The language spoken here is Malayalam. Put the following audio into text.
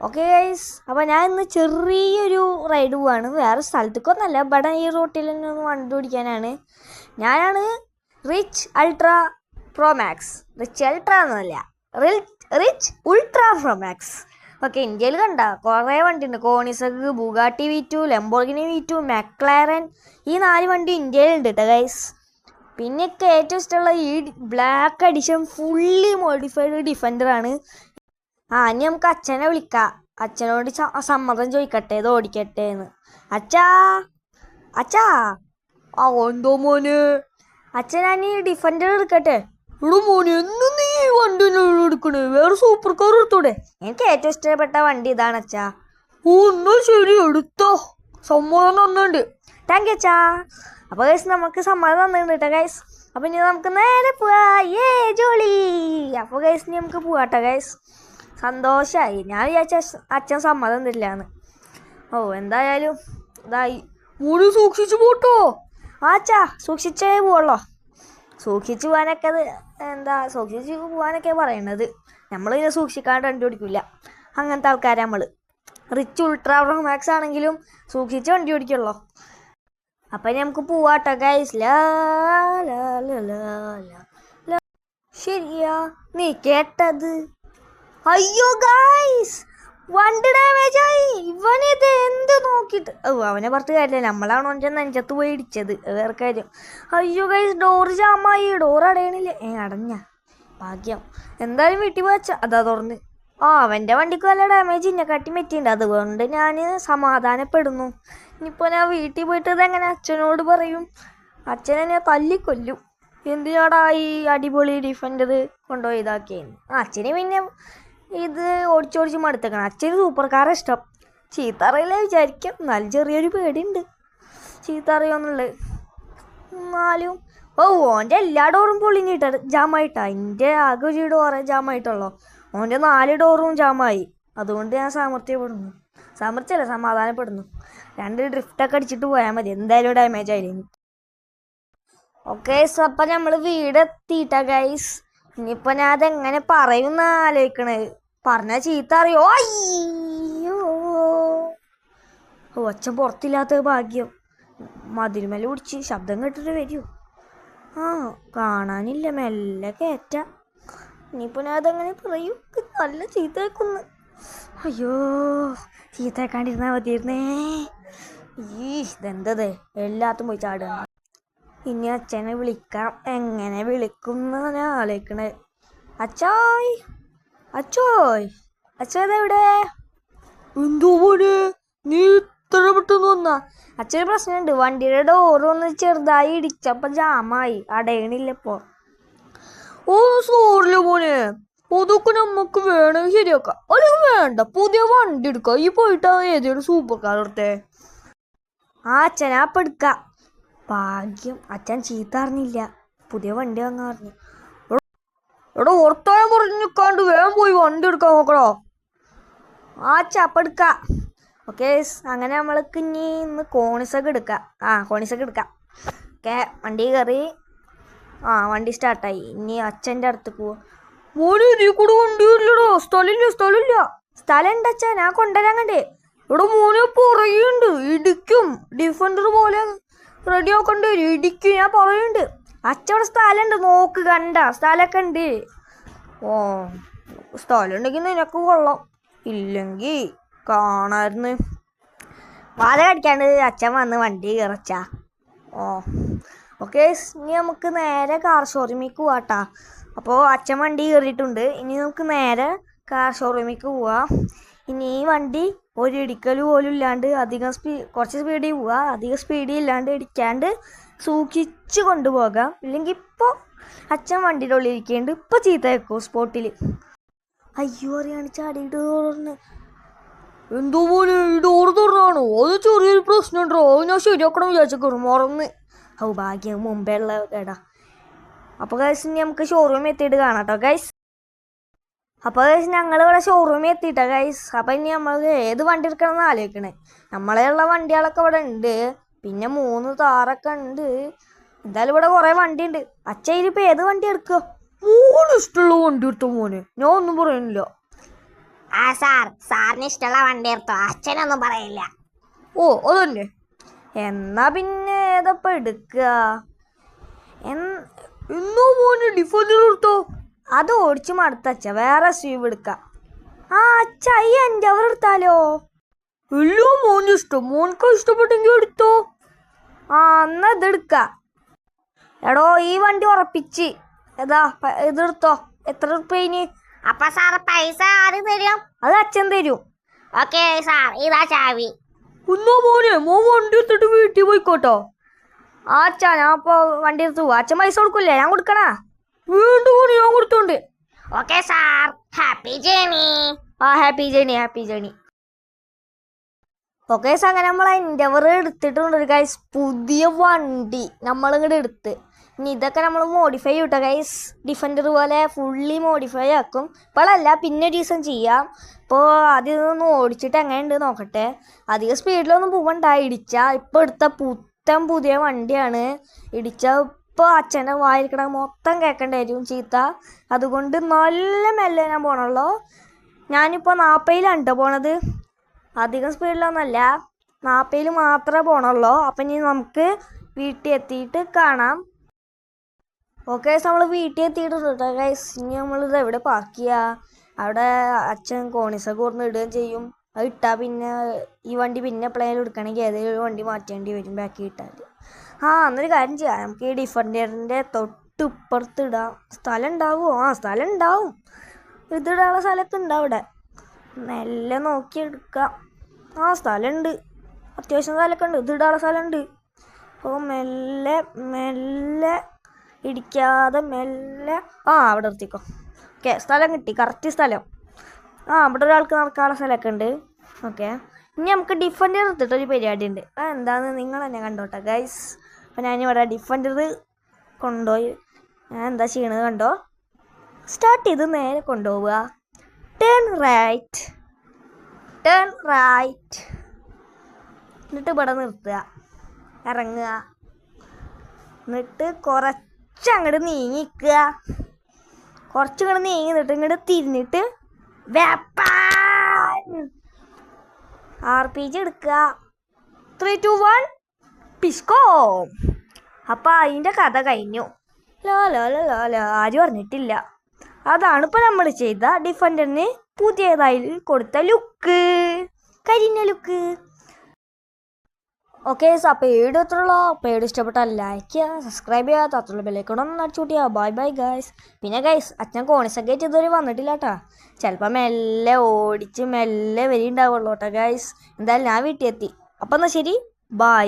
ഓക്കെ ഗൈസ്, അപ്പോൾ ഞാൻ ഇന്ന് ചെറിയൊരു റൈഡ് പോവാണ്. വേറെ സ്ഥലത്തേക്കൊന്നല്ല, ഇവിടെ ഈ റോട്ടിൽ തന്നെ ഒന്ന് വണ്ടി ഓടിക്കാനാണ്. ഞാനാണ് rich ultra pro max. Rich ultra എന്നല്ല, rich ultra pro max. Okay, ഇന്ത്യയിൽ കണ്ട കുറേ വണ്ടി ഉണ്ട്. Koenigsegg, Bugatti V2, Lamborghini V2, McLaren. ഈ 4 വണ്ടി ഇന്ത്യയിലുണ്ട് കേട്ടോ ഗൈസ്. പിന്നെ ഏറ്റവും ഇഷ്ടമുള്ള ഈ ബ്ലാക്ക് എഡിഷൻ ഫുള്ളി മോഡിഫൈഡ് ഡിഫൻഡറാണ്. ഇനി നമുക്ക് അച്ഛനെ വിളിക്കാം. അച്ഛനോട് സമ്മതം ചോദിക്കട്ടെ ഇത് ഓടിക്കട്ടെ എന്ന്. അച്ഛാ അച്ഛാ. എന്തോ മോന്? അച്ഛൻ ഞാൻ ഈ ഡിഫൻഡർ എടുക്കട്ടെ. ഇവിടെ മോന് എന്നും നീ വണ്ടി എടുക്കണേ, വേറെ സൂപ്പർ കാർ എടുത്തോടെ. എനിക്ക് ഏറ്റവും ഇഷ്ടപ്പെട്ട വണ്ടി ഇതാണ് അച്ഛാ. എന്നാ ശരി, എടുത്തോ. സമ്മതം തന്നുണ്ട്. താങ്ക് യു അച്ഛാ. അപ്പോൾ ഗൈസ് നമുക്ക് സമ്മതം തന്നിട്ടുണ്ട് കേട്ടോ ഗൈസ്. അപ്പം ഇനി നമുക്ക് നേരെ പോവാ. ജോളി. അപ്പോൾ ഗൈസ് ഇനി നമുക്ക് പോവാട്ടോ ഗൈസ്. സന്തോഷമായി. ഞാൻ വിചാരിച്ച അച്ഛൻ സമ്മതം തരില്ലാന്ന്. എന്തായാലും ഇതായി. മോന് സൂക്ഷിച്ചു പോട്ടോ. അച്ഛാ സൂക്ഷിച്ചേ പോവുള്ളോ. സൂക്ഷിച്ചു പോകാനൊക്കെ സൂക്ഷിച്ച് പോകാനൊക്കെ പറയണത്. നമ്മൾ ഇതിനെ സൂക്ഷിക്കാണ്ട് വണ്ടി ഓടിക്കില്ല. അങ്ങനത്തെ ആൾക്കാരെ നമ്മൾ. റിച്ച് ഉൾട്രാ പ്രോ മാക്സ് ആണെങ്കിലും സൂക്ഷിച്ച് വണ്ടി ഓടിക്കുള്ളൂ. അപ്പം നമുക്ക് പോവാട്ടോ ഗൈസ്. ശരിയാ നീ കേട്ടത്? അയ്യോ ഗൈസ്, വണ്ടി ഡാമേജ് ആയി. ഇവനിത് എന്ത് നോക്കിയിട്ട്. അവനെ പറഞ്ഞിട്ട് കാര്യമില്ല, നമ്മളാണ് അവൻ്റെ നെഞ്ചത്ത് പോയി ഇടിച്ചത്. വേറെ കാര്യം. അയ്യോ ഗൈസ്, ഡോറ് ജാമായി. ഡോർ അടയണില്ലേ? അടഞ്ഞ ഭാഗ്യം. എന്തായാലും വീട്ടിൽ പോയച്ച അതാ തുറന്ന്. അവൻ്റെ വണ്ടിക്ക് വല്ല ഡാമേജ് ഇന്നെക്കാട്ടി പറ്റിയിട്ടുണ്ട്. അതുകൊണ്ട് ഞാൻ സമാധാനപ്പെടുന്നു. ഇനിയിപ്പോൾ ഞാൻ വീട്ടിൽ പോയിട്ട് ഇതെങ്ങനെ അച്ഛനോട് പറയും? അച്ഛനെന്നെ തല്ലിക്കൊല്ലും. എന്തിനാടാ ഈ അടിപൊളി ഡിഫൻഡർ കൊണ്ടുപോയി ഇതാക്കിയെന്ന്. അച്ഛന് പിന്നെ ഇത് ഓടിച്ചോടിച്ച് മടുത്തേക്കണം. അച്ഛന് സൂപ്പർ കാറാണ് ഇഷ്ടം. ചീത്ത അറിയില്ല വിചാരിക്കാം. എന്നാലും ചെറിയൊരു പേടിയുണ്ട് ചീത്ത അറിയുമെന്നുള്ളത്. എന്നാലും ഓൻ്റെ എല്ലാ ഡോറും പൊളിഞ്ഞിട്ട ജാമായിട്ടാ. എൻ്റെ ആകെ ഒരു ഡോറേ ജാമായിട്ടുള്ളൂ. ഓൻ്റെ 4 ഡോറും ജാമായി. അതുകൊണ്ട് ഞാൻ സാമർത്ഥ്യമല്ല സമാധാനപ്പെടുന്നു. 2 ഡ്രിഫ്റ്റൊക്കെ അടിച്ചിട്ട് പോയാൽ മതി. എന്തായാലും ഡാമേജ് ആയിരുന്നു. ഓക്കെ, അപ്പം നമ്മൾ വീടെത്തിയിട്ടാ ഗൈസ്. ഇനിയിപ്പോൾ ഞാൻ അതെങ്ങനെ പറയുമെന്ന് ആലോചിക്കണത്. പറഞ്ഞാൽ ചീത്ത അറിയോ? അയ്യോ, അച്ഛൻ പുറത്തില്ലാത്ത ഭാഗ്യം. മതിൽമേലെ പിടിച്ച് ശബ്ദം കേട്ടിട്ട് വരുമോ? കാണാനില്ല. മെല്ലെ കയറ്റ. ഇനിയിപ്പോൾ ഞാൻ അതെങ്ങനെ പറയൂ? നല്ല ചീത്ത കേൾക്കുന്നു. അയ്യോ, ചീത്ത കേൾക്കാണ്ടിരുന്നാൽ മതിയിരുന്നേ. ഇതെന്തത് എല്ലാത്തും പോയി ചാടുക. ഇനി അച്ഛനെ വിളിക്കാം. എങ്ങനെ വിളിക്കുന്ന ഞാൻ ആലോചിക്കണേ. അച്ഛോയ് അച്ഛോയ് അച്ഛനെവിടെ? എന്തോ പോലെ നീ ഇത്ര പെട്ടെന്ന് വന്നാ? അച്ഛന് പ്രശ്നമുണ്ട്. വണ്ടിയുടെ ഡോറൊന്ന് ചെറുതായി ഇടിച്ചപ്പോൾ ജാമായി. അടയണില്ലപ്പോ. സോറില്ല മോനെ, അതൊക്കെ നമുക്ക് വേണമെങ്കിൽ ശരിയാക്കാം. അല്ലെങ്കിൽ വേണ്ട, പുതിയ വണ്ടി എടുക്കാം. ഈ പോയിട്ട് ഏതെങ്കിലും സൂപ്പർ കാർ എടുത്തേ. അച്ഛനാ അപ്പം എടുക്കാം. ഭാഗ്യം അച്ഛൻ ചീത്ത അറിഞ്ഞില്ല. പുതിയ വണ്ടി വാങ്ങാൻ പറഞ്ഞു. എടാ ഓർത്താൻ പറഞ്ഞു നിൽക്കാണ്ട് വേഗം പോയി വണ്ടി എടുക്കാൻ നോക്കണോ. അപ്പം എടുക്കാം. ഓക്കെ, അങ്ങനെ നമ്മൾക്ക് ഇന്ന് കോണിസൊക്കെ എടുക്കാം. കോണിസൊക്കെ എടുക്കാം. ഓക്കെ, വണ്ടി കയറി. വണ്ടി സ്റ്റാർട്ടായി. ഇനി അച്ഛൻ്റെ അടുത്ത് പോവാ. മോനെ ഇതിൽ കൂടെ വണ്ടി വരില്ലടോ. സ്ഥലമില്ല. സ്ഥലം ഉണ്ട് അച്ഛൻ, ഞാൻ കൊണ്ടുവരാൻ കണ്ടേ. ഇവിടെ മോനെ പുറയുണ്ട്. ഇടിക്കും. ഡിഫൻഡർ പോലെ റെഡി ആക്കണ്ടി വരും. ഇടിക്കും, ഞാൻ പറയുന്നുണ്ട്. അച്ഛവിടെ സ്ഥലമുണ്ട്. നോക്ക്, കണ്ട സ്ഥലമൊക്കെ ഉണ്ട്. സ്ഥലം ഉണ്ടെങ്കിൽ നിനക്ക് കൊള്ളാം. ഇല്ലെങ്കിൽ കാണാമായിരുന്നു. വാല കടിക്കാണ്ട് അച്ഛൻ വന്ന് വണ്ടി കയറച്ചാ. ഓക്കെ, ഇനി നമുക്ക് നേരെ കാർ ഷോറൂമിലേക്ക് പോവാട്ടാ. അപ്പോൾ അച്ഛൻ വണ്ടി കയറിയിട്ടുണ്ട്. ഇനി നമുക്ക് നേരെ കാർ ഷോറൂമിലേക്ക് പോവാം. ഇനി ഈ വണ്ടി ഒരു ഇടിക്കൽ പോലും ഇല്ലാണ്ട് കുറച്ച് സ്പീഡിൽ പോവുക. അധികം സ്പീഡിൽ ഇല്ലാണ്ട് ഇടിക്കാണ്ട് സൂക്ഷിച്ച് കൊണ്ടുപോകാം. ഇല്ലെങ്കിൽ ഇപ്പോൾ അച്ഛൻ വണ്ടിയുടെ ഉള്ളിൽ ഇരിക്കേണ്ട. ഇപ്പോൾ ചീത്ത വെക്കും സ്പോട്ടിൽ. അയ്യോ, അറിയാണ് ചാടിയിട്ട് തുറന്ന്. എന്തോ പോലെ ഈ ഡോറ് തുറന്നാണോ? അത് ചെറിയൊരു പ്രശ്നം ഉണ്ടോ? ഞാൻ ശരിയാക്കണം വിചാരിച്ചേക്കു. മറന്ന്. ഭാഗ്യം മുമ്പേ ഉള്ള കേടാ. അപ്പോൾ ഗൈസ് ഇനി നമുക്ക് ഷോറൂമിൽ എത്തിയിട്ട് കാണാം കേട്ടോ ഗൈസ്. അപ്പോൾ ഗൈസ് ഞങ്ങളിവിടെ ഷോറൂമിൽ എത്തിയിട്ടാ ഗൈസ്. അപ്പം ഇനി നമ്മൾ ഏത് വണ്ടി എടുക്കണമെന്ന് ആലോചിക്കണേ. നമ്മളെയുള്ള വണ്ടികളൊക്കെ ഇവിടെ ഉണ്ട്. പിന്നെ 3 താറൊക്കെ ഉണ്ട്. എന്തായാലും ഇവിടെ കുറേ വണ്ടി ഉണ്ട്. അച്ഛൻ ഇതിപ്പോൾ ഏത് വണ്ടി എടുക്കുക? മോന് ഇഷ്ടമുള്ള വണ്ടി എടുത്തോ മോനെ, ഞാൻ ഒന്നും പറയുന്നില്ല. ആ സാറിന് ഇഷ്ടമുള്ള വണ്ടി എടുത്തോ, അച്ഛനൊന്നും പറയില്ല. ഓ അതന്നെ. എന്നാ പിന്നെ ഏതപ്പ എടുക്കുക? എന്നോ മോന് ഡിഫൻഡർ എടുത്തോ. അത് ഓടിച്ച് മടുത്തച്ഛ, വേറെ സ്വീവ് എടുക്കാം. ആ അച്ഛ ഈ എൻഡവർ എടുത്താലോ? എല്ലോ മോന് ഇഷ്ടം, മോൻക്ക് ഇഷ്ടപ്പെട്ടെങ്കിൽ എടുത്തോ. ആ എന്നാ ഇതെടുക്ക. എടോ ഈ വണ്ടി ഉറപ്പിച്ച് ഇതെടുത്തോ. എത്ര റുപ്യന്? അപ്പൊ സാർ പൈസ ആര് തരും? അത് അച്ഛൻ തരും. ഓക്കെ സാർ, ഇതാ ചാവി. ഒന്നോ മോനെ മോൻ വണ്ടി എടുത്തിട്ട് വീട്ടിൽ പോയിക്കോട്ടോ. ആ അച്ഛാ ഞാൻ ഇപ്പൊ വണ്ടി എടുത്തു പോവാ. അച്ഛൻ പൈസ കൊടുക്കൂലേ? ഞാൻ കൊടുക്കണ? വീണ്ടും മോനെ ഞാൻ കൊടുത്തോണ്ട്. Okay sir, happy journey. ആ happy journey, happy journey. Okay sir, അങ്ങനെ നമ്മൾ എൻഡവർ എടുത്തിട്ടുണ്ട് ഗൈസ്. പുതിയ വണ്ടി നമ്മളിങ്ങോട്ട് എടുത്ത്. ഇനി ഇതൊക്കെ നമ്മൾ മോഡിഫൈ ചെയ്യൂട്ടോ ഗൈസ്. ഡിഫൻഡർ പോലെ ഫുള്ളി മോഡിഫൈ ആക്കും. ഇപ്പോഴല്ല, പിന്നെ ഒരു ദിവസം ചെയ്യാം. ഇപ്പോൾ ആദ്യം ഒന്ന് ഓടിച്ചിട്ട് എങ്ങനെയുണ്ട് നോക്കട്ടെ. അധികം സ്പീഡിലൊന്നും പോകണ്ട. ഇപ്പോൾ എടുത്ത പുതിയ വണ്ടിയാണ്. ഇപ്പോൾ അച്ഛൻ്റെ വായിരിക്കണ മൊത്തം കേൾക്കേണ്ടി വരും ചീത്ത. അതുകൊണ്ട് നല്ല മെല്ലെ ഞാൻ പോകണുള്ളൂ. ഞാനിപ്പോൾ 40-ലാണ് പോണത്. അധികം സ്പീഡിലൊന്നുമല്ല, 40-ൽ മാത്രമേ പോകണുള്ളൂ. അപ്പം ഇനി നമുക്ക് വീട്ടിൽ എത്തിയിട്ട് കാണാം. ഓക്കെ നമ്മൾ വീട്ടിൽ എത്തിയിട്ടുണ്ട് ഗൈസ്. ഇനി നമ്മളിത് എവിടെ പാർക്ക് ചെയ്യുക? അവിടെ അച്ഛൻ കോണിസൊക്കെ കൊടുന്ന് ഇടുകയും ചെയ്യും. അത് ഇട്ടാൽ പിന്നെ ഈ വണ്ടി പിന്നെ എപ്പോഴെങ്കിലും എടുക്കണമെങ്കിൽ ഏതെങ്കിലും ഒരു വണ്ടി മാറ്റേണ്ടി വരും ബാക്കി ഇട്ടാൽ. എന്നൊരു കാര്യം ചെയ്യാം, നമുക്ക് ഈ ഡിഫൻഡറിൻ്റെ തൊട്ടിപ്പുറത്ത് ഇടാം. സ്ഥലം ഉണ്ടാവുമോ? സ്ഥലം ഉണ്ടാവും. ഇതിടാനുള്ള സ്ഥലത്ത് ഉണ്ടാവും. അവിടെ മെല്ലെ നോക്കി എടുക്കാം. സ്ഥലമുണ്ട്, അത്യാവശ്യം സ്ഥലമൊക്കെ ഉണ്ട്. ഇതിടാനുള്ള സ്ഥലമുണ്ട്. അപ്പോൾ മെല്ലെ മെല്ലെ ഇടിക്കാതെ മെല്ലെ അവിടെ നിർത്തിക്കോ. ഓക്കെ, സ്ഥലം കിട്ടി, കറക്റ്റ് സ്ഥലം. അവിടെ ഒരാൾക്ക് നടക്കാനുള്ള സ്ഥലമൊക്കെ ഉണ്ട്. ഓക്കെ, ഇനി നമുക്ക് ഡിഫൻഡർ എടുത്തിട്ടൊരു പരിപാടി ഉണ്ട്. എന്താണെന്ന് നിങ്ങൾ തന്നെ കണ്ടോട്ടെ ഗൈസ്. അപ്പോൾ ഞാനിവിടെ ഡിഫൻഡർ കൊണ്ടുപോയി ഞാൻ എന്താ ചെയ്യണത് കണ്ടോ. സ്റ്റാർട്ട് ചെയ്ത് നേരെ കൊണ്ടുപോവുക. ടേൺ റൈറ്റ്, എന്നിട്ട് ഇവിടെ നിർത്തുക, ഇറങ്ങുക. എന്നിട്ട് കുറച്ചങ്ങോട്ട് നീങ്ങിക്കുക. കുറച്ചിങ്ങോട്ട് നീങ്ങി നിന്നിട്ട് ഇങ്ങോട്ട് തിരിഞ്ഞിട്ട് RPG എടുക്കുക. 3, 2, 1 പിസ്കോ. അപ്പം അതിൻ്റെ കഥ കഴിഞ്ഞു. ആരും അറിഞ്ഞിട്ടില്ല. അതാണ് ഇപ്പോൾ നമ്മൾ ചെയ്ത ഡിഫൻഡറിന് പുതിയതായി കൊടുത്ത ലുക്ക്, കരിഞ്ഞ ലുക്ക്. ഓക്കെ, അപ്പോൾ പേട് ഇഷ്ടപ്പെട്ടാൽ ലൈക്ക് ചെയ്യുക, സബ്സ്ക്രൈബ് ചെയ്യുക, തൊട്ടുള്ള ബെല്ലൈക്കൺ അടിച്ചു കൂട്ടിയാ. Bye guys. പിന്നെ ഗൈസ്, അച്ഛൻ കോണിസൊക്കെ ഇതുവരെ വന്നിട്ടില്ല കേട്ടോ. ചിലപ്പോൾ മെല്ലെ ഓടിച്ച് മെല്ലെ വരി ഉണ്ടാവുള്ളൂ കേട്ടോ ഗൈസ്. എന്തായാലും ഞാൻ വീട്ടിൽ എത്തി. അപ്പം എന്നാൽ ശരി, ബൈ.